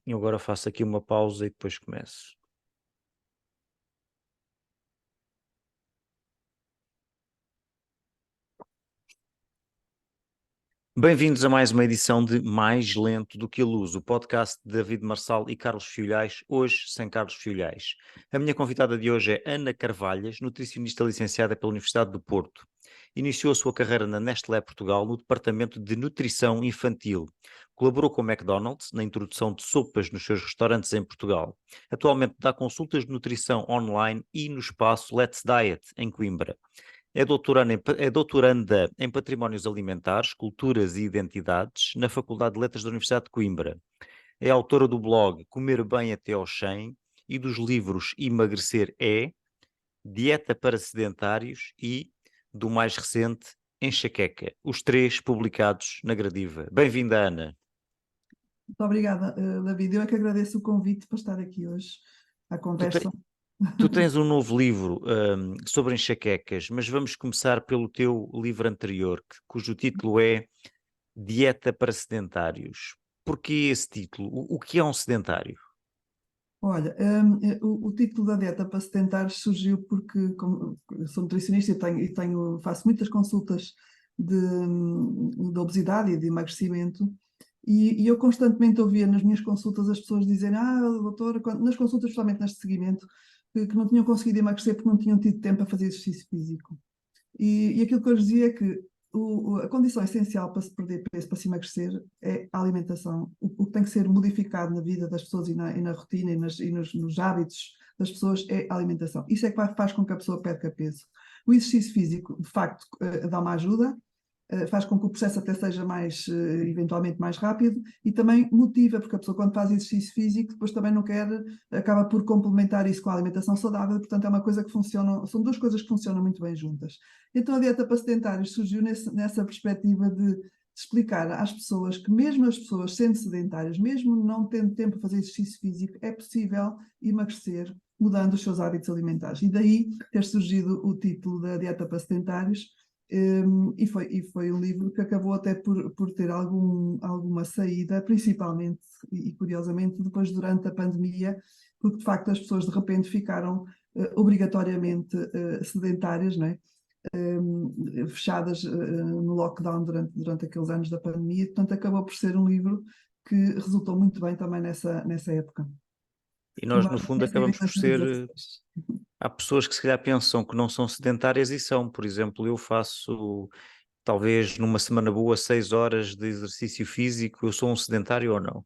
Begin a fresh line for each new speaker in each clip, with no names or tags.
E agora faço aqui uma pausa e depois começo. Bem-vindos a mais uma edição de Mais Lento do que a Luz, o podcast de David Marçal e Carlos Fiolhais, hoje sem Carlos Fiolhais. A minha convidada de hoje é Ana Carvalhas, nutricionista licenciada pela Universidade do Porto. Iniciou a sua carreira na Nestlé Portugal no departamento de nutrição infantil. Colaborou com o McDonald's na introdução de sopas nos seus restaurantes em Portugal. Atualmente dá consultas de nutrição online e no espaço Let's Diet, em Coimbra. É doutoranda em Patrimónios Alimentares, Culturas e Identidades na Faculdade de Letras da Universidade de Coimbra. É autora do blog Comer Bem Até ao 100 e dos livros Emagrecer é, Dieta para Sedentários e, do mais recente, Enxaqueca, os três publicados na Gradiva. Bem-vinda, Ana.
Muito obrigada, David. Eu é que agradeço o convite para estar aqui hoje à conversa.
Tu tens um novo livro sobre enxaquecas, mas vamos começar pelo teu livro anterior, cujo título é Dieta para Sedentários. Porquê esse título? O que é um sedentário?
Olha, o título da dieta para sedentários surgiu porque, como eu sou nutricionista faço muitas consultas de obesidade e de emagrecimento, e eu constantemente ouvia nas minhas consultas as pessoas dizerem: doutora, nas consultas, especialmente neste seguimento, que não tinham conseguido emagrecer porque não tinham tido tempo para fazer exercício físico. E aquilo que eu lhes dizia é que a condição essencial para se perder peso, para se emagrecer, é a alimentação. O que tem que ser modificado na vida das pessoas e na rotina e nos hábitos das pessoas é a alimentação. Isso é que faz com que a pessoa perca peso. O exercício físico, de facto, dá uma ajuda, faz com que o processo até seja eventualmente mais rápido, e também motiva, porque a pessoa, quando faz exercício físico, depois também não quer, acaba por complementar isso com a alimentação saudável. Portanto, é uma coisa que funciona, são duas coisas que funcionam muito bem juntas. Então a dieta para sedentários surgiu nessa perspectiva de explicar às pessoas que, mesmo as pessoas sendo sedentárias, mesmo não tendo tempo para fazer exercício físico, é possível emagrecer mudando os seus hábitos alimentares. E daí ter surgido o título da dieta para sedentários. E foi um livro que acabou até por ter alguma saída, principalmente e curiosamente depois durante a pandemia, porque de facto as pessoas de repente ficaram obrigatoriamente sedentárias, não é? Fechadas no lockdown durante aqueles anos da pandemia. Portanto, acabou por ser um livro que resultou muito bem também nessa época.
E nós, no fundo, acabamos por ser... Há pessoas que se calhar pensam que não são sedentárias e são. Por exemplo, eu faço, talvez numa semana boa, 6 horas de exercício físico. Eu sou um sedentário ou não?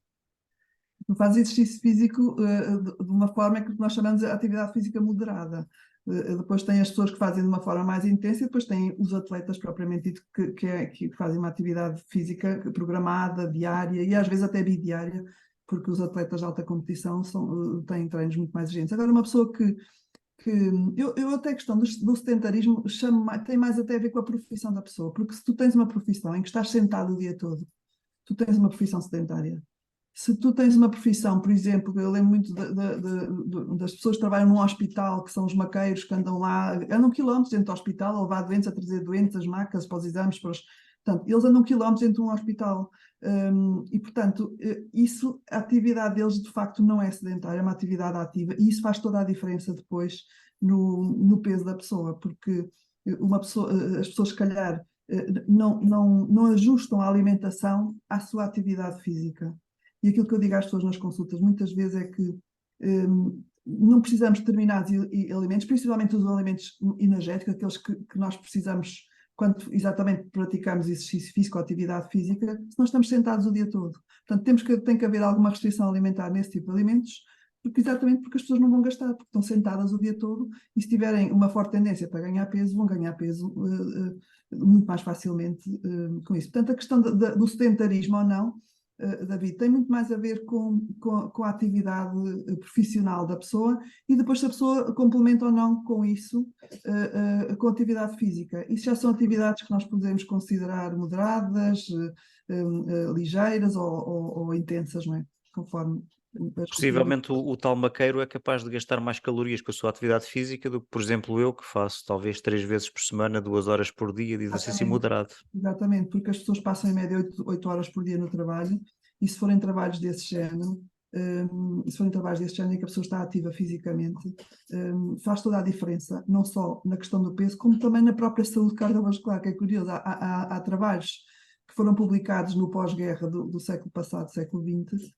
Faz exercício físico de uma forma que nós chamamos de atividade física moderada. Depois tem as pessoas que fazem de uma forma mais intensa, e depois tem os atletas propriamente dito que fazem uma atividade física programada, diária e às vezes até bidiária, porque os atletas de alta competição têm treinos muito mais exigentes. Agora, uma pessoa eu até a questão do sedentarismo tem mais até a ver com a profissão da pessoa, porque se tu tens uma profissão em que estás sentado o dia todo, tu tens uma profissão sedentária. Se tu tens uma profissão, por exemplo, eu lembro muito das pessoas que trabalham num hospital, que são os maqueiros que andam lá, andam quilómetros dentro do hospital a levar doentes, a trazer doentes, as macas para os exames, portanto, eles andam quilómetros dentro de um hospital. E, portanto, a atividade deles de facto não é sedentária, é uma atividade ativa, e isso faz toda a diferença depois no peso da pessoa, porque as pessoas, se calhar, não ajustam a alimentação à sua atividade física. E aquilo que eu digo às pessoas nas consultas muitas vezes é que não precisamos de determinados alimentos, principalmente os alimentos energéticos, aqueles que nós precisamos quando exatamente praticamos exercício físico ou atividade física, se nós estamos sentados o dia todo. Portanto, tem que haver alguma restrição alimentar nesse tipo de alimentos, exatamente porque as pessoas não vão gastar, porque estão sentadas o dia todo, e se tiverem uma forte tendência para ganhar peso, vão ganhar peso muito mais facilmente com isso. Portanto, a questão do sedentarismo ou não, David, tem muito mais a ver com a atividade profissional da pessoa, e depois se a pessoa complementa ou não com isso, com a atividade física. Isso já são atividades que nós podemos considerar moderadas, ligeiras ou intensas, não é? Conforme
Possivelmente o tal maqueiro é capaz de gastar mais calorias com a sua atividade física do que, por exemplo, eu, que faço talvez 3 vezes por semana, 2 horas por dia de exercício moderado.
Exatamente, porque as pessoas passam em média 8 horas por dia no trabalho, e se forem trabalhos desse género, se forem trabalhos desse género em que a pessoa está ativa fisicamente, faz toda a diferença, não só na questão do peso, como também na própria saúde cardiovascular, que é curioso. Há trabalhos que foram publicados no pós-guerra do século passado, século XX,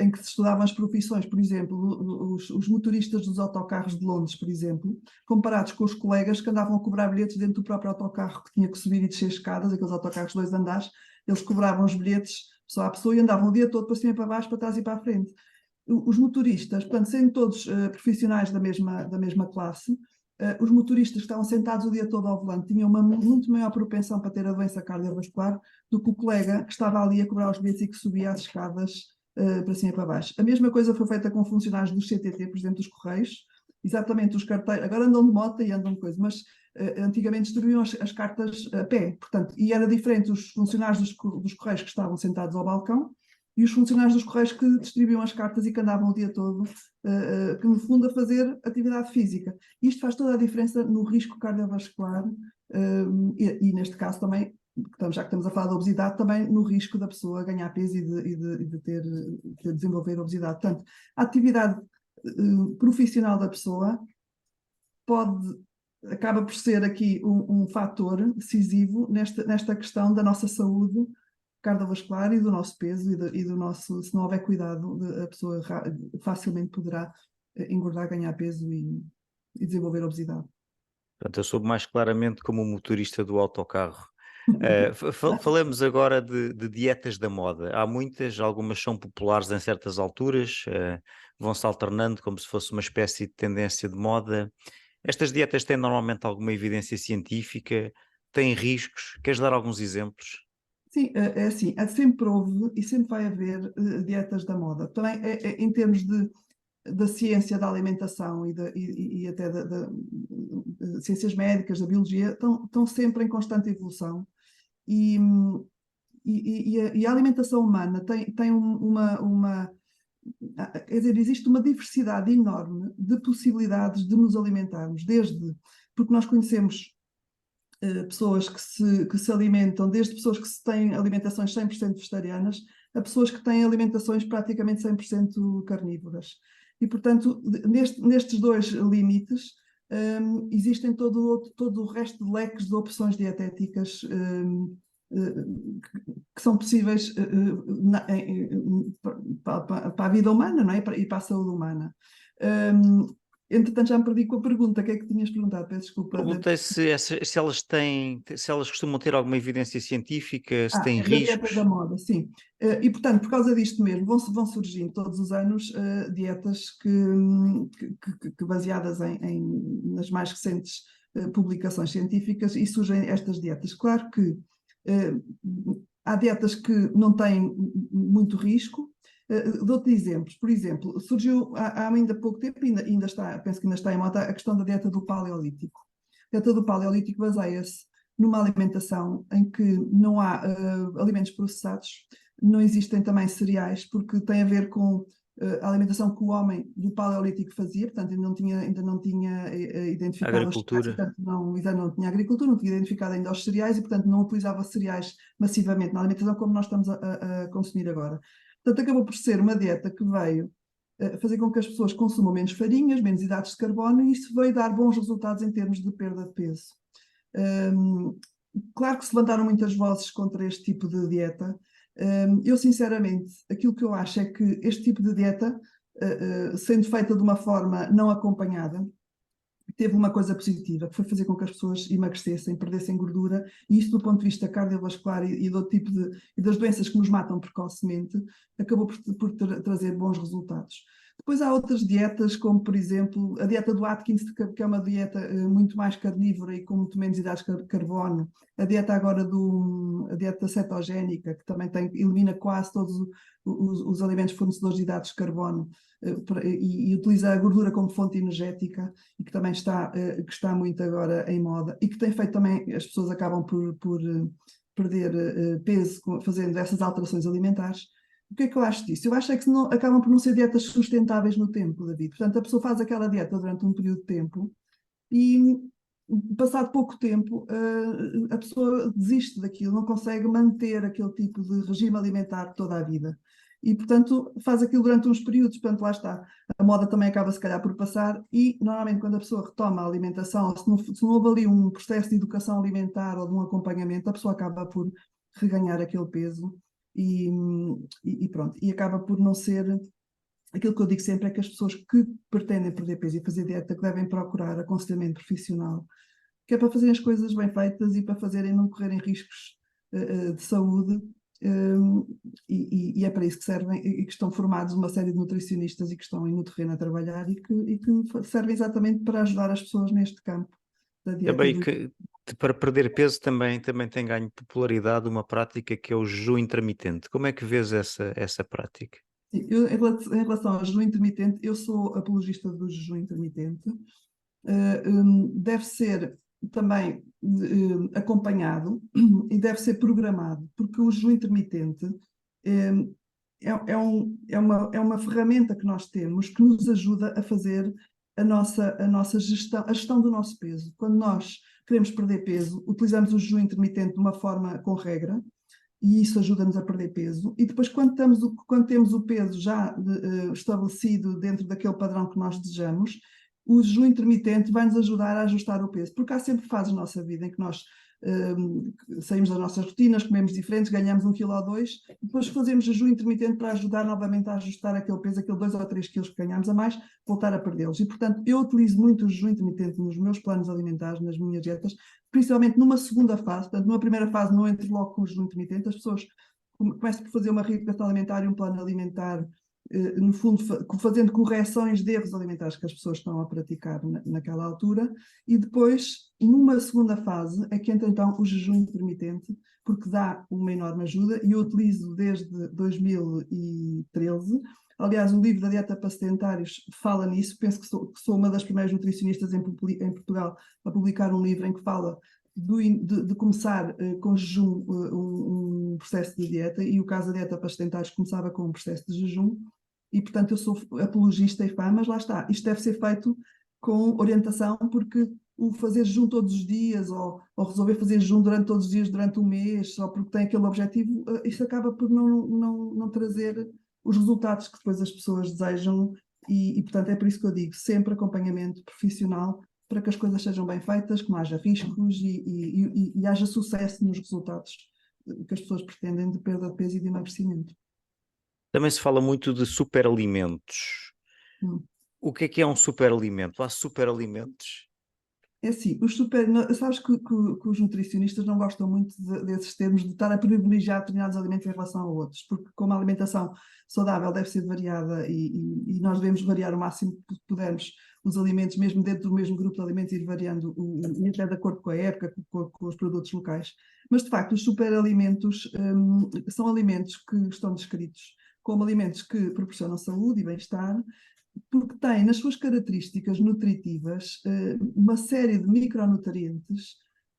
em que se estudavam as profissões, por exemplo, os motoristas dos autocarros de Londres, por exemplo, comparados com os colegas que andavam a cobrar bilhetes dentro do próprio autocarro, que tinha que subir e descer escadas, aqueles autocarros de 2 andares, eles cobravam os bilhetes pessoa a pessoa e andavam o dia todo para cima e para baixo, para trás e para a frente. Os motoristas, portanto, sendo todos profissionais da mesma classe, os motoristas que estavam sentados o dia todo ao volante tinham uma muito maior propensão para ter a doença cardiovascular do que o colega que estava ali a cobrar os bilhetes e que subia as escadas para cima e para baixo. A mesma coisa foi feita com funcionários dos CTT, por exemplo, dos Correios, exatamente os carteiros, agora andam de moto e andam de coisa, mas antigamente distribuíam as cartas a pé, portanto, e era diferente os funcionários dos Correios que estavam sentados ao balcão e os funcionários dos Correios que distribuíam as cartas e que andavam o dia todo, que no fundo a fazer atividade física. Isto faz toda a diferença no risco cardiovascular e neste caso também, já que estamos a falar da obesidade, também no risco da pessoa ganhar peso e de desenvolver obesidade. Portanto, a atividade profissional da pessoa acaba por ser aqui um fator decisivo nesta questão da nossa saúde cardiovascular e do nosso peso e do nosso, se não houver cuidado, a pessoa facilmente poderá engordar, ganhar peso e desenvolver obesidade.
Portanto, eu soube mais claramente como motorista do autocarro. Falemos agora de dietas da moda. Há muitas, algumas são populares em certas alturas, vão-se alternando como se fosse uma espécie de tendência de moda. Estas dietas têm normalmente alguma evidência científica? Têm riscos? Queres dar alguns exemplos?
Sim, é assim, sempre houve e sempre vai haver dietas da moda. Também em termos da ciência da alimentação e até de ciências médicas, da biologia, estão sempre em constante evolução. E a alimentação humana tem quer dizer, existe uma diversidade enorme de possibilidades de nos alimentarmos, porque nós conhecemos pessoas que se alimentam, desde pessoas que têm alimentações 100% vegetarianas, a pessoas que têm alimentações praticamente 100% carnívoras. E, portanto, nestes dois limites, existem todo o resto de leques de opções dietéticas que são possíveis para a vida humana, não é? E para a saúde humana. Entretanto, já me perdi com a pergunta. O que é que tinhas perguntado? Peço desculpa.
Perguntei se elas costumam ter alguma evidência científica, se têm
Da dieta
riscos.
da moda, sim. E, portanto, por causa disto mesmo, vão surgindo todos os anos dietas que baseadas nas mais recentes publicações científicas, e surgem estas dietas. Claro que há dietas que não têm muito risco. Dou-te exemplos. Por exemplo, surgiu há ainda pouco tempo, penso que ainda está em moda, a questão da dieta do paleolítico. A dieta do paleolítico baseia-se numa alimentação em que não há alimentos processados, não existem também cereais, porque tem a ver com a alimentação que o homem do paleolítico fazia, portanto ainda não tinha identificado
Agricultura.
os cereais, portanto ainda não tinha agricultura, não tinha identificado ainda os cereais e, portanto, não utilizava cereais massivamente na alimentação como nós estamos a consumir agora. Portanto, acabou por ser uma dieta que veio fazer com que as pessoas consumam menos farinhas, menos hidratos de carbono, e isso veio dar bons resultados em termos de perda de peso. Claro que se levantaram muitas vozes contra este tipo de dieta. Eu, sinceramente, aquilo que eu acho é que este tipo de dieta, sendo feita de uma forma não acompanhada, teve uma coisa positiva, que foi fazer com que as pessoas emagrecessem, perdessem gordura, e isto do ponto de vista cardiovascular e do tipo e das doenças que nos matam precocemente, acabou por trazer bons resultados. Depois há outras dietas, como por exemplo a dieta do Atkins, que é uma dieta muito mais carnívora e com muito menos hidratos de carbono. A dieta agora a dieta cetogénica, que também elimina quase todos os alimentos fornecedores de hidratos de carbono e utiliza a gordura como fonte energética, e que também que está muito agora em moda e que tem feito também, as pessoas acabam por perder peso fazendo essas alterações alimentares. O que é que eu acho disso? Eu acho que acabam por não ser dietas sustentáveis no tempo, David. Portanto, a pessoa faz aquela dieta durante um período de tempo e passado pouco tempo, a pessoa desiste daquilo, não consegue manter aquele tipo de regime alimentar toda a vida. E, portanto, faz aquilo durante uns períodos, portanto, lá está. A moda também acaba, se calhar, por passar e, normalmente, quando a pessoa retoma a alimentação, se não houve ali um processo de educação alimentar ou de um acompanhamento, a pessoa acaba por reganhar aquele peso e pronto. E acaba por não ser... Aquilo que eu digo sempre é que as pessoas que pretendem perder peso e fazer dieta que devem procurar aconselhamento profissional, que é para fazerem as coisas bem feitas e para fazerem não correrem riscos de saúde, e é para isso que servem e que estão formados uma série de nutricionistas e que estão aí no terreno a trabalhar e que servem exatamente para ajudar as pessoas neste campo da dieta e
Também
do...
que para perder peso também tem ganho popularidade uma prática que é o jejum intermitente. Como é que vês essa prática?
Sim, em relação ao jejum intermitente, eu sou apologista do jejum intermitente. Deve ser também acompanhado e deve ser programado, porque o jejum intermitente é uma ferramenta que nós temos que nos ajuda a fazer a nossa gestão, a gestão do nosso peso. Quando nós queremos perder peso, utilizamos o jejum intermitente de uma forma com regra, e isso ajuda-nos a perder peso. E depois, quando temos o peso já estabelecido dentro daquele padrão que nós desejamos, o jejum intermitente vai nos ajudar a ajustar o peso, porque há sempre fases na nossa vida em que nós saímos das nossas rotinas, comemos diferentes, ganhamos 1 quilo ou 2, depois fazemos jejum intermitente para ajudar novamente a ajustar aquele peso, aquele 2 ou 3 quilos que ganhamos a mais, voltar a perdê-los. E, portanto, eu utilizo muito o jejum intermitente nos meus planos alimentares, nas minhas dietas, principalmente numa segunda fase. Portanto, numa primeira fase não entro logo com o jejum intermitente, as pessoas começam por fazer uma reeducação alimentar e um plano alimentar, no fundo, fazendo correções de erros alimentares que as pessoas estão a praticar naquela altura, e depois, numa segunda fase, é que entra então o jejum intermitente, porque dá uma enorme ajuda, e eu utilizo desde 2013. Aliás, o livro da Dieta para Sedentários fala nisso. Penso que sou uma das primeiras nutricionistas em Portugal a publicar um livro em que fala de começar com jejum um processo de dieta, e o caso da Dieta para Sedentários começava com um processo de jejum, e portanto eu sou apologista e fã, mas lá está, isto deve ser feito com orientação, porque o fazer jejum todos os dias, ou resolver fazer jejum durante todos os dias, durante um mês, só porque tem aquele objetivo, isto acaba por não trazer os resultados que depois as pessoas desejam, e portanto é por isso que eu digo, sempre acompanhamento profissional, para que as coisas sejam bem feitas, que não haja riscos e haja sucesso nos resultados que as pessoas pretendem de perda de peso e de emagrecimento.
Também se fala muito de superalimentos.
Hum.
O que é um superalimento? Há superalimentos?
É assim, sabes que os nutricionistas não gostam muito desses termos, de estar a privilegiar determinados alimentos em relação a outros, porque como a alimentação saudável deve ser variada e nós devemos variar o máximo que pudermos os alimentos, mesmo dentro do mesmo grupo de alimentos, ir variando, e até de acordo com a época, com os produtos locais. Mas, de facto, os superalimentos são alimentos que estão descritos como alimentos que proporcionam saúde e bem-estar, porque têm nas suas características nutritivas uma série de micronutrientes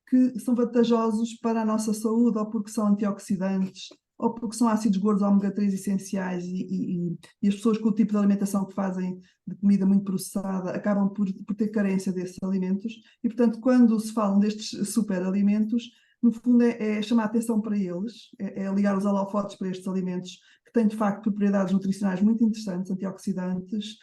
que são vantajosos para a nossa saúde, ou porque são antioxidantes, ou porque são ácidos gordos ômega 3 essenciais, e as pessoas com o tipo de alimentação que fazem de comida muito processada acabam por ter carência desses alimentos, e portanto quando se falam destes superalimentos, no fundo é chamar a atenção para eles, é ligar os holofotes para estes alimentos que têm de facto propriedades nutricionais muito interessantes, antioxidantes,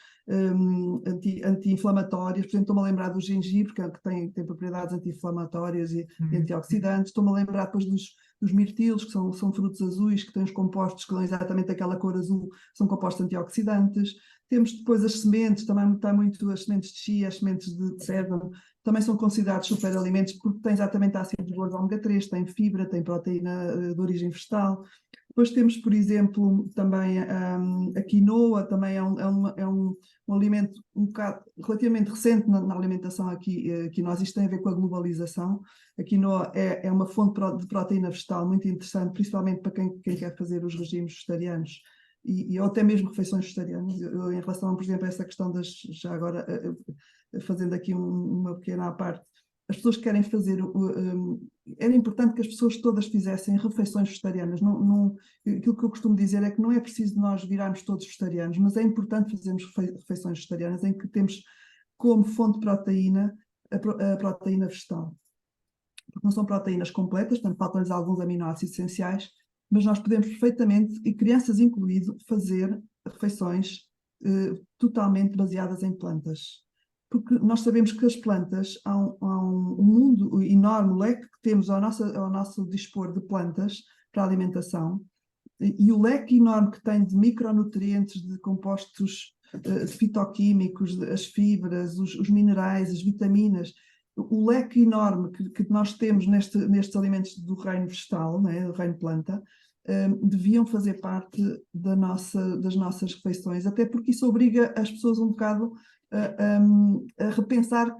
anti-inflamatórias. Por exemplo, estou-me a lembrar do gengibre, que tem propriedades anti-inflamatórias e antioxidantes. Estou-me a lembrar depois dos mirtilos, que são frutos azuis, que têm os compostos que dão exatamente aquela cor azul, são compostos antioxidantes. Temos depois as sementes, também está muito as sementes de chia, as sementes de sésamo, também são considerados superalimentos porque têm exatamente ácidos gordos ômega 3, têm fibra, têm proteína de origem vegetal. Depois temos, por exemplo, também a quinoa, também é um alimento um bocado relativamente recente na alimentação aqui nós. Isto tem a ver com a globalização. A quinoa é uma fonte de proteína vegetal muito interessante, principalmente para quem quer fazer os regimes vegetarianos ou até mesmo refeições vegetarianas. Em relação, por exemplo, a essa questão já agora, fazendo aqui uma pequena à parte, as pessoas que querem fazer, era importante que as pessoas todas fizessem refeições vegetarianas. Aquilo que eu costumo dizer é que não é preciso nós virarmos todos vegetarianos, mas é importante fazermos refeições vegetarianas em que temos como fonte de proteína a proteína vegetal. Porque não são proteínas completas, portanto faltam-lhes alguns aminoácidos essenciais, mas nós podemos perfeitamente, e crianças incluído, fazer refeições totalmente baseadas em plantas. Porque nós sabemos que as plantas, há um mundo enorme, leque que temos ao nosso dispor de plantas para a alimentação, e o leque enorme que tem de micronutrientes, de compostos fitoquímicos, as fibras, os minerais, as vitaminas, o leque enorme que nós temos nestes alimentos do reino vegetal, né, do reino planta, deviam fazer parte das nossas refeições, até porque isso obriga as pessoas um bocado a repensar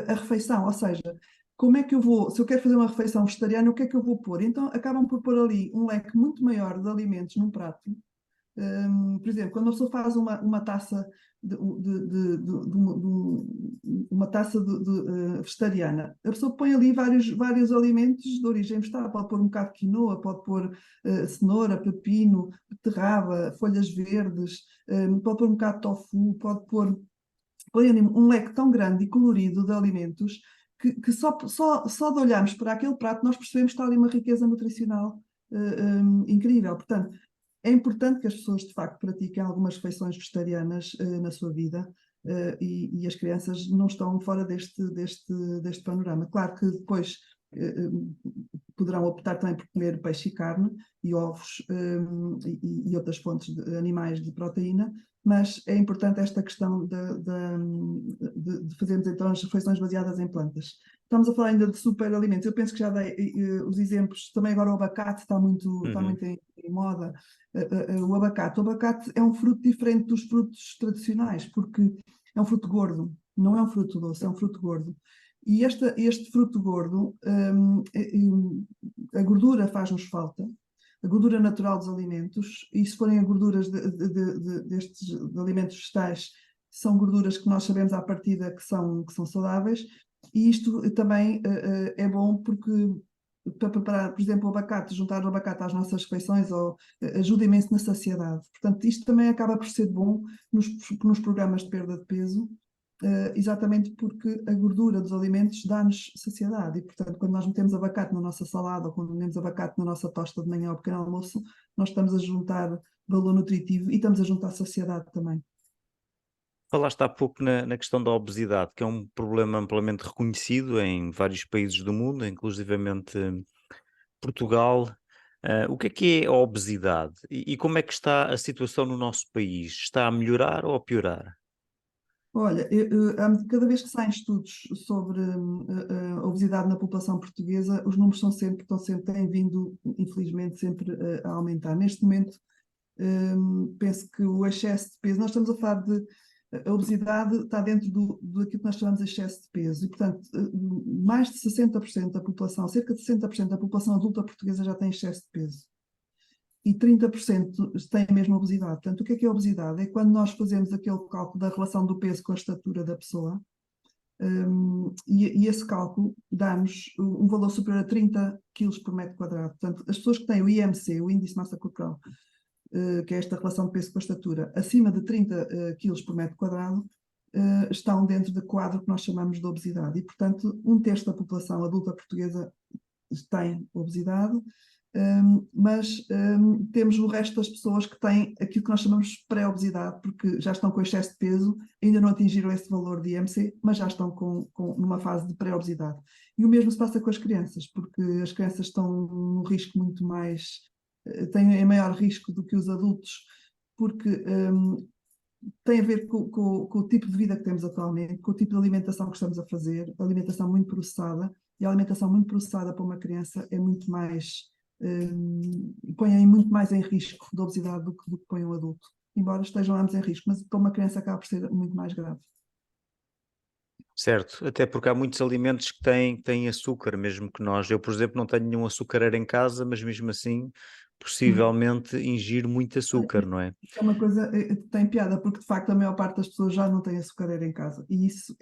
a refeição, ou seja, como é que eu vou, se eu quero fazer uma refeição vegetariana, o que é que eu vou pôr? Então acabam por pôr ali um leque muito maior de alimentos num prato. Por exemplo, quando a pessoa faz uma taça vegetariana, a pessoa põe ali vários alimentos de origem vegetal, pode pôr um bocado de quinoa, pode pôr cenoura, pepino, beterraba, folhas verdes, pode pôr um bocado de tofu, pode pôr um leque tão grande e colorido de alimentos que só de olharmos para aquele prato nós percebemos que está ali uma riqueza nutricional incrível. Portanto, é importante que as pessoas, de facto, pratiquem algumas refeições vegetarianas na sua vida e as crianças não estão fora deste panorama. Claro que depois poderão optar também por comer peixe e carne e ovos e outras fontes de animais de proteína, mas é importante esta questão de fazermos então as refeições baseadas em plantas. Estamos a falar ainda de superalimentos. Eu penso que já dei os exemplos. Também agora o abacate está muito em moda. O abacate é um fruto diferente dos frutos tradicionais, porque é um fruto gordo, não é um fruto doce, é um fruto gordo. E este fruto gordo, a gordura faz-nos falta, a gordura natural dos alimentos, e se forem as gorduras destes alimentos vegetais, são gorduras que nós sabemos à partida que são saudáveis, e isto também é bom porque para preparar, por exemplo, o abacate, juntar o abacate às nossas refeições ajuda imenso na saciedade. Portanto, isto também acaba por ser bom nos programas de perda de peso, exatamente porque a gordura dos alimentos dá-nos saciedade e, portanto, quando nós metemos abacate na nossa salada ou quando metemos abacate na nossa tosta de manhã ou pequeno almoço, nós estamos a juntar valor nutritivo e estamos a juntar saciedade também.
Falaste há pouco na questão da obesidade, que é um problema amplamente reconhecido em vários países do mundo, inclusivamente Portugal. O que é a obesidade? E como é que está a situação no nosso país? Está a melhorar ou a piorar?
Olha, cada vez que saem estudos sobre a obesidade na população portuguesa, os números têm vindo, infelizmente, sempre a aumentar. Neste momento, penso que o excesso de peso, nós estamos a falar de a obesidade está dentro daquilo que nós chamamos de excesso de peso e, portanto, mais de 60% da população, cerca de 60% da população adulta portuguesa já tem excesso de peso. E 30% têm a mesma obesidade. Portanto, o que é a obesidade? É quando nós fazemos aquele cálculo da relação do peso com a estatura da pessoa, e esse cálculo dá-nos um valor superior a 30 kg por metro quadrado. Portanto, as pessoas que têm o IMC, o Índice de Massa Corporal, que é esta relação de peso com a estatura, acima de 30 kg por metro quadrado, estão dentro do quadro que nós chamamos de obesidade. E, portanto, um terço da população adulta portuguesa tem obesidade, mas temos o resto das pessoas que têm aquilo que nós chamamos de pré-obesidade, porque já estão com excesso de peso, ainda não atingiram esse valor de IMC, mas já estão numa fase de pré-obesidade. E o mesmo se passa com as crianças, porque as crianças estão num risco muito mais, têm maior risco do que os adultos, porque tem a ver com o tipo de vida que temos atualmente, com o tipo de alimentação que estamos a fazer, alimentação muito processada, e a alimentação muito processada para uma criança é muito mais põem muito mais em risco de obesidade do que põe um adulto, embora estejam ambos em risco, mas para uma criança acaba por ser muito mais grave.
Certo, até porque há muitos alimentos que têm açúcar, mesmo que eu, por exemplo, não tenho nenhum açucareiro em casa, mas mesmo assim, possivelmente ingiro muito açúcar, não é?
Isso é uma coisa que tem piada, porque de facto a maior parte das pessoas já não tem açucareira em casa, e isso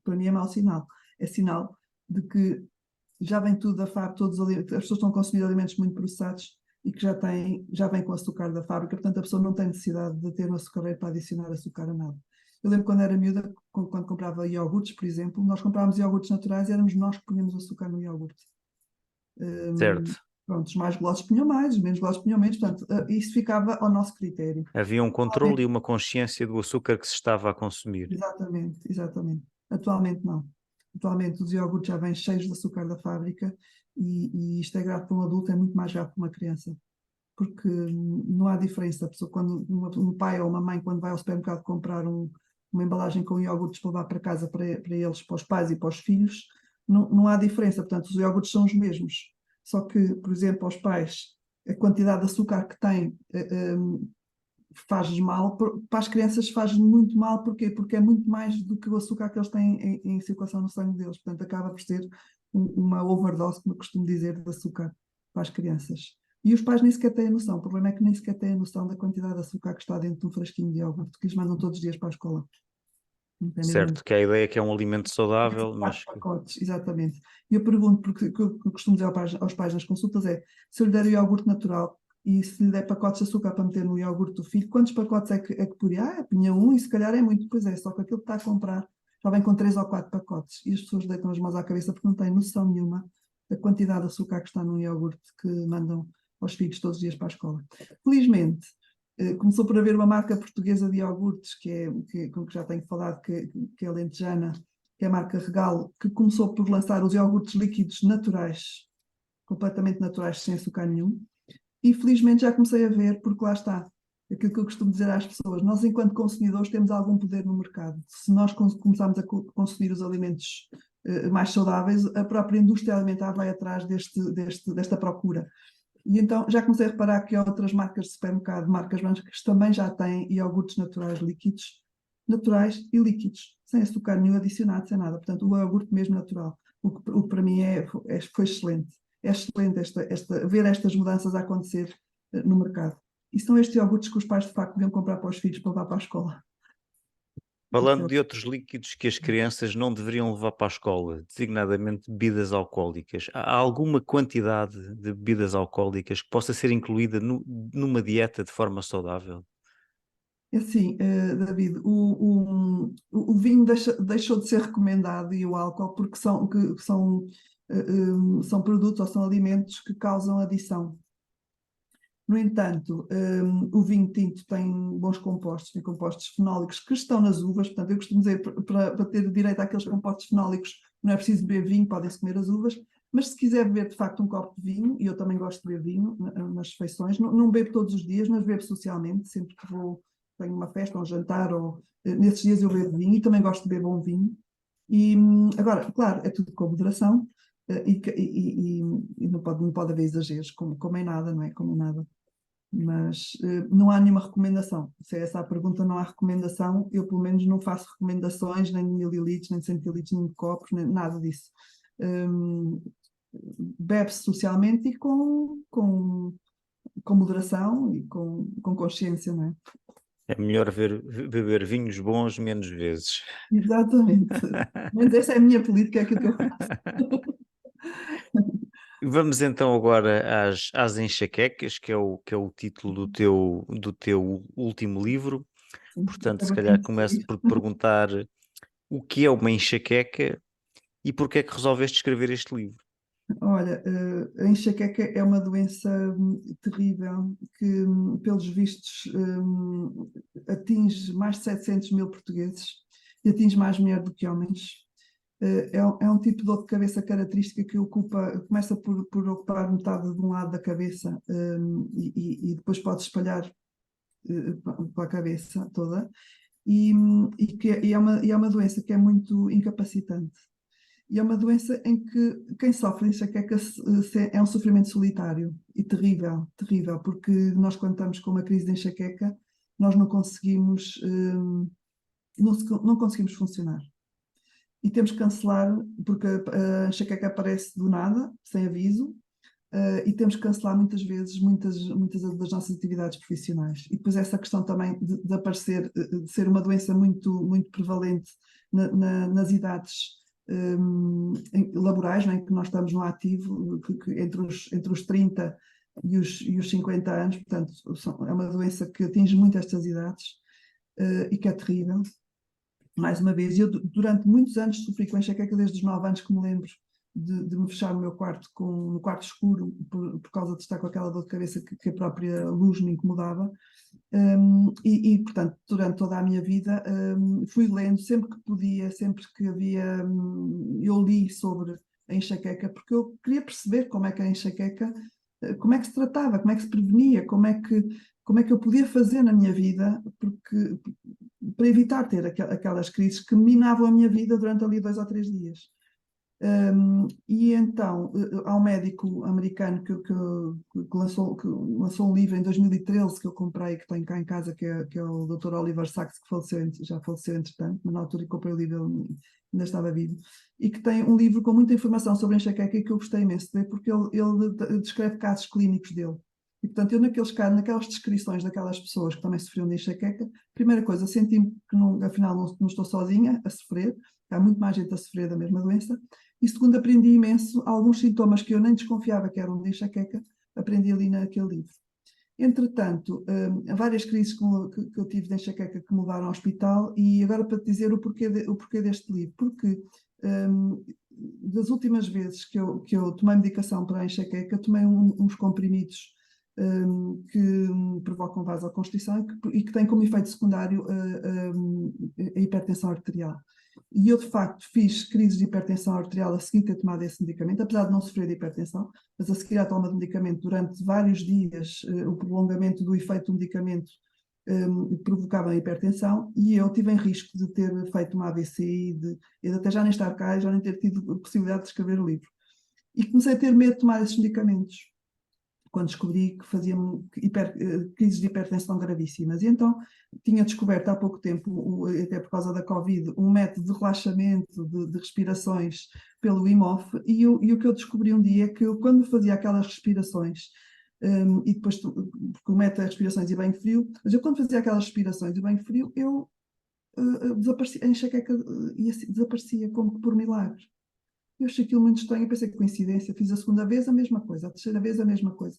para mim é mau sinal. É sinal de que já vem tudo da fábrica, as pessoas estão a consumir alimentos muito processados e que já vem com açúcar da fábrica, portanto a pessoa não tem necessidade de ter um açucareiro para adicionar açúcar a nada. Eu lembro quando era miúda, quando comprava iogurtes, por exemplo, nós comprávamos iogurtes naturais e éramos nós que punhamos o açúcar no iogurte.
Certo.
Pronto, os mais golosos punham mais, os menos golosos punham menos, portanto, isso ficava ao nosso critério.
Havia um controle e uma consciência do açúcar que se estava a consumir.
Exatamente, exatamente. Atualmente não. Atualmente os iogurtes já vêm cheios de açúcar da fábrica e isto é grave para um adulto, é muito mais grave para uma criança. Porque não há diferença. A pessoa, quando um pai ou uma mãe, quando vai ao supermercado comprar uma embalagem com iogurtes para levar para casa para eles, para os pais e para os filhos, não há diferença. Portanto, os iogurtes são os mesmos. Só que, por exemplo, aos pais, a quantidade de açúcar que têm faz mal, para as crianças faz muito mal, porquê? Porque é muito mais do que o açúcar que eles têm em circulação no sangue deles, portanto acaba por ser uma overdose, como eu costumo dizer, de açúcar para as crianças. E os pais nem sequer têm a noção, o problema é que nem sequer têm a noção da quantidade de açúcar que está dentro de um frasquinho de iogurte, que eles mandam todos os dias para a escola, entendem?
Certo, que a ideia é que é um alimento saudável,
Quatro
mas que...
pacotes, exatamente. E eu pergunto, porque o que eu costumo dizer aos pais nas consultas é, se eu lhe der o iogurte natural e se lhe der pacotes de açúcar para meter no iogurte do filho, quantos pacotes é que poria? Punha um e se calhar é muito, pois é, só que aquilo que está a comprar já vem com 3 ou 4 pacotes e as pessoas deitam as mãos à cabeça porque não têm noção nenhuma da quantidade de açúcar que está no iogurte que mandam aos filhos todos os dias para a escola. Felizmente, começou por haver uma marca portuguesa de iogurtes, com que já tenho falado, que é alentejana, que é a marca Regalo, que começou por lançar os iogurtes líquidos naturais, completamente naturais, sem açúcar nenhum. E felizmente já comecei a ver, porque lá está, aquilo que eu costumo dizer às pessoas, nós enquanto consumidores temos algum poder no mercado. Se nós começarmos a consumir os alimentos mais saudáveis, a própria indústria alimentar vai atrás desta procura. E então já comecei a reparar que outras marcas de supermercado, marcas brancas, também já têm iogurtes naturais líquidos, naturais e líquidos, sem açúcar nenhum adicionado, sem nada. Portanto, o iogurte mesmo natural, o que para mim foi excelente. É excelente ver estas mudanças a acontecer no mercado. E são estes iogurtes que os pais de facto deviam comprar para os filhos para levar para a escola.
falando de outros líquidos que as crianças não deveriam levar para a escola, designadamente bebidas alcoólicas, há alguma quantidade de bebidas alcoólicas que possa ser incluída numa dieta de forma saudável?
É assim, David, o vinho deixou de ser recomendado e o álcool porque são produtos ou são alimentos que causam adição. No entanto, o vinho tinto tem bons compostos, tem compostos fenólicos que estão nas uvas, portanto, eu costumo dizer, para ter direito àqueles compostos fenólicos, não é preciso beber vinho, podem-se comer as uvas, mas se quiser beber de facto um copo de vinho, e eu também gosto de beber vinho nas refeições, não bebo todos os dias, mas bebo socialmente, sempre que tenho uma festa, um jantar, ou nesses dias eu bebo vinho, e também gosto de beber bom vinho. E agora, claro, é tudo com moderação, e não pode haver exageros, como em nada, não é? Como em nada. Mas não há nenhuma recomendação. Se é essa a pergunta, não há recomendação. Eu, pelo menos, não faço recomendações nem de mililitros, nem de centilitros, nem de copos, nem nada disso. Bebe-se socialmente e com moderação e com consciência, não é?
É melhor beber vinhos bons menos vezes.
Exatamente. Mas essa é a minha política, é aquilo que eu faço.
Vamos então agora às enxaquecas, que é o título do teu último livro.
Sim,
Portanto,
é
se calhar
bastante
começo
sério.
por te perguntar o que é uma enxaqueca e porque é que resolveste escrever este livro.
Olha, a enxaqueca é uma doença terrível que, pelos vistos, atinge mais de 700 mil portugueses e atinge mais mulheres do que homens. É um tipo de dor de cabeça característica que começa por ocupar metade de um lado da cabeça, e depois pode espalhar pela cabeça toda. E é uma doença que é muito incapacitante. E é uma doença em que quem sofre de enxaqueca é um sofrimento solitário e terrível, terrível, porque nós quando estamos com uma crise de enxaqueca, nós não conseguimos funcionar. E temos que cancelar, porque a enxaqueca aparece do nada, sem aviso, e temos que cancelar muitas vezes muitas das nossas atividades profissionais. E depois essa questão também de aparecer, de ser uma doença muito, muito prevalente nas idades laborais, não é? Que nós estamos no ativo, entre os 30 e os 50 anos, portanto, é uma doença que atinge muito estas idades e que é terrível. mais uma vez, eu durante muitos anos sofri com enxaqueca, desde os 9 anos que me lembro de me fechar no meu quarto, no quarto escuro, por causa de estar com aquela dor de cabeça que a própria luz me incomodava. Portanto, durante toda a minha vida, fui lendo sempre que podia, sempre que havia, eu li sobre a enxaqueca, porque eu queria perceber como é que a enxaqueca, como é que se tratava, como é que se prevenia, como é que eu podia fazer na minha vida, para evitar ter aquelas crises que minavam a minha vida durante ali 2 ou 3 dias. E então há um médico americano que lançou um livro em 2013 que eu comprei, que tenho cá em casa, que é o Dr. Oliver Sacks, que já faleceu entretanto, mas na altura que comprei o livro ele ainda estava vivo, e que tem um livro com muita informação sobre a enxaqueca, e que eu gostei imenso de ler, porque ele descreve casos clínicos dele. E, portanto, eu naquelas descrições daquelas pessoas que também sofriam de enxaqueca, primeira coisa, senti-me que afinal não estou sozinha a sofrer, há muito mais gente a sofrer da mesma doença. E segundo, aprendi imenso alguns sintomas que eu nem desconfiava que eram de enxaqueca, aprendi ali naquele livro. Entretanto, várias crises que eu tive de enxaqueca que me levaram ao hospital, e agora para te dizer o porquê deste livro, porque das últimas vezes que eu tomei medicação para a enxaqueca, tomei uns comprimidos que provocam vasoconstrição e que têm como efeito secundário a hipertensão arterial. E eu, de facto, fiz crises de hipertensão arterial a seguir ter tomado esse medicamento, apesar de não sofrer de hipertensão, mas a seguir à toma de medicamento durante vários dias, o prolongamento do efeito do medicamento provocava a hipertensão, e eu tive em risco de ter feito uma AVC e de até já nem estar cá e já nem ter tido a possibilidade de escrever o livro. E comecei a ter medo de tomar esses medicamentos, quando descobri que fazia-me crises de hipertensão gravíssimas. E então tinha descoberto há pouco tempo, até por causa da Covid, um método de relaxamento, de respirações pelo Wim Hof, e o que eu descobri um dia é que eu, quando fazia aquelas respirações, e depois, porque o método é respirações e banho frio, mas eu quando fazia aquelas respirações e banho frio, eu desaparecia, a enxaqueca desaparecia como que por milagre. Eu achei aquilo muito estranho, eu pensei que coincidência, fiz a segunda vez a mesma coisa, a terceira vez a mesma coisa.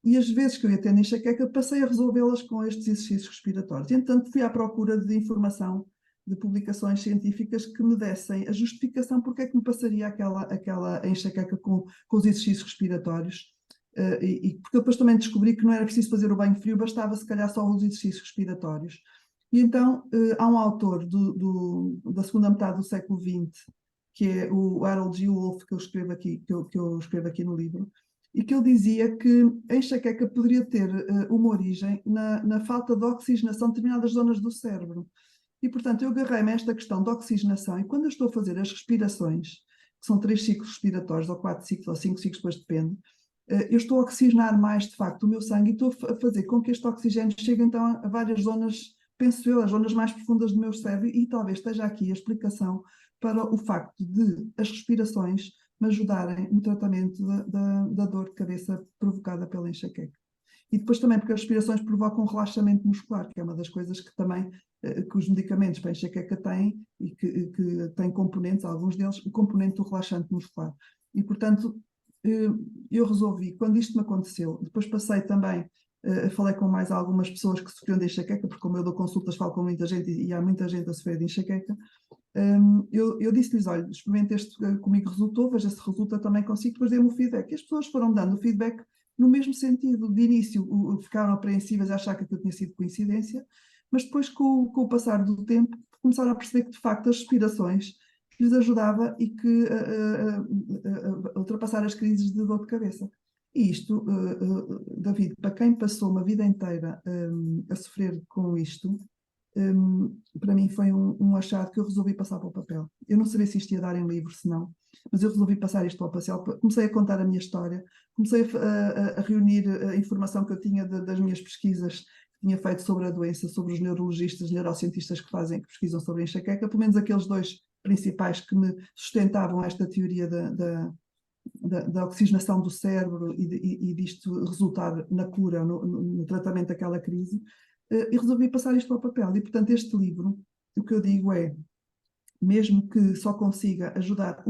E as vezes que eu ia tendo enxaqueca, passei a resolvê-las com estes exercícios respiratórios. E, entanto, fui à procura de informação, de publicações científicas que me dessem a justificação porque é que me passaria aquela enxaqueca com os exercícios respiratórios. Porque eu depois também descobri que não era preciso fazer o banho frio, bastava se calhar só os exercícios respiratórios. E então há um autor da segunda metade do século XX, que é o Harold G. Wolff, que eu escrevo aqui no livro, e que ele dizia que a enxaqueca poderia ter uma origem na falta de oxigenação de determinadas zonas do cérebro. E, portanto, eu agarrei-me a esta questão da oxigenação, e quando eu estou a fazer as respirações, que são 3 ciclos respiratórios, ou 4 ciclos, ou 5 ciclos, depois depende, eu estou a oxigenar mais, de facto, o meu sangue, e estou a fazer com que este oxigênio chegue, então, a várias zonas, penso eu, as zonas mais profundas do meu cérebro, e talvez esteja aqui a explicação para o facto de as respirações me ajudarem no tratamento da dor de cabeça provocada pela enxaqueca. E depois também porque as respirações provocam um relaxamento muscular, que é uma das coisas que também que os medicamentos para a enxaqueca têm, e que têm componentes, alguns deles, o componente do relaxante muscular. E, portanto, eu resolvi, quando isto me aconteceu, depois passei também, falei com mais algumas pessoas que sofriam de enxaqueca, porque como eu dou consultas, falo com muita gente, e há muita gente a sofrer de enxaqueca. Eu disse-lhes, olha, experimente este comigo, resultou, veja se resulta também consigo, depois dei-me o feedback. E as pessoas foram dando o feedback no mesmo sentido. De início ficaram apreensivas a achar que aquilo tinha sido coincidência, mas depois com o passar do tempo começaram a perceber que de facto as respirações lhes ajudava e que a ultrapassar as crises de dor de cabeça. E isto, David, para quem passou uma vida inteira a sofrer com isto, para mim foi um achado que eu resolvi passar para o papel. Eu não sabia se isto ia dar em livro, se não, mas eu resolvi passar isto para o papel. Comecei a contar a minha história, comecei a reunir a informação que eu tinha das minhas pesquisas que tinha feito sobre a doença, sobre os neurologistas, neurocientistas que pesquisam sobre a enxaqueca, pelo menos aqueles 2 principais que me sustentavam esta teoria da oxigenação do cérebro e disto resultar na cura, no tratamento daquela crise. E resolvi passar isto ao papel. E, portanto, este livro, o que eu digo é, mesmo que só consiga ajudar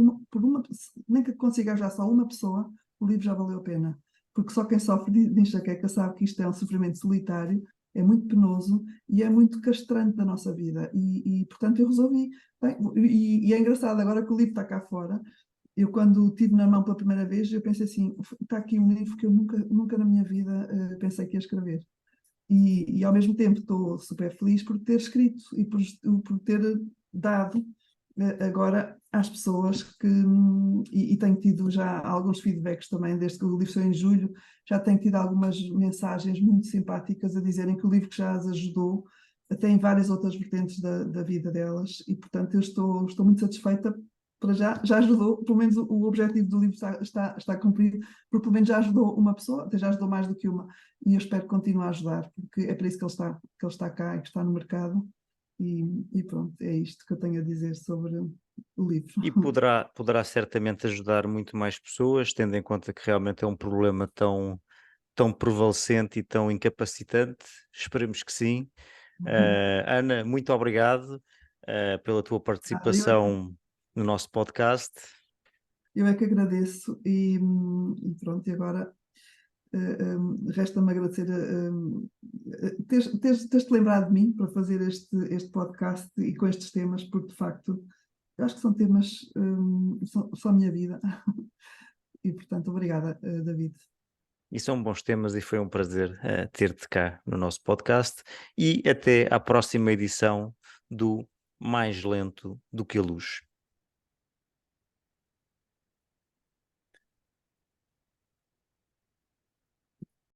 nem que consiga ajudar só uma pessoa, o livro já valeu a pena. Porque só quem sofre de enxaqueca sabe que isto é um sofrimento solitário, é muito penoso e é muito castrante da nossa vida. Portanto, eu resolvi. Bem, e é engraçado, agora que o livro está cá fora, eu quando o tive na mão pela primeira vez, eu pensei assim, está aqui um livro que eu nunca na minha vida pensei que ia escrever. E ao mesmo tempo estou super feliz por ter escrito e por ter dado agora às pessoas e tenho tido já alguns feedbacks também, desde que o livro saiu em julho, já tenho tido algumas mensagens muito simpáticas a dizerem que o livro que já as ajudou, até em várias outras vertentes da vida delas, e portanto eu estou muito satisfeita. Para já ajudou, pelo menos o objetivo do livro está cumprido, porque pelo menos já ajudou uma pessoa, até já ajudou mais do que uma, e eu espero que continue a ajudar, porque é para isso que ele está cá e que está no mercado. E pronto, é isto que eu tenho a dizer sobre o livro.
E poderá certamente ajudar muito mais pessoas, tendo em conta que realmente é um problema tão prevalecente e tão incapacitante. Esperemos que sim. Ana, muito obrigado pela tua
Ah,
participação no nosso podcast.
eu é que agradeço e pronto, e agora resta-me agradecer teres-te lembrado de mim para fazer este podcast e com estes temas, porque de facto eu acho que são temas, são a minha vida. E portanto, obrigada, David.
E são bons temas e foi um prazer ter-te cá no nosso podcast e até à próxima edição do Mais Lento do que a Luz.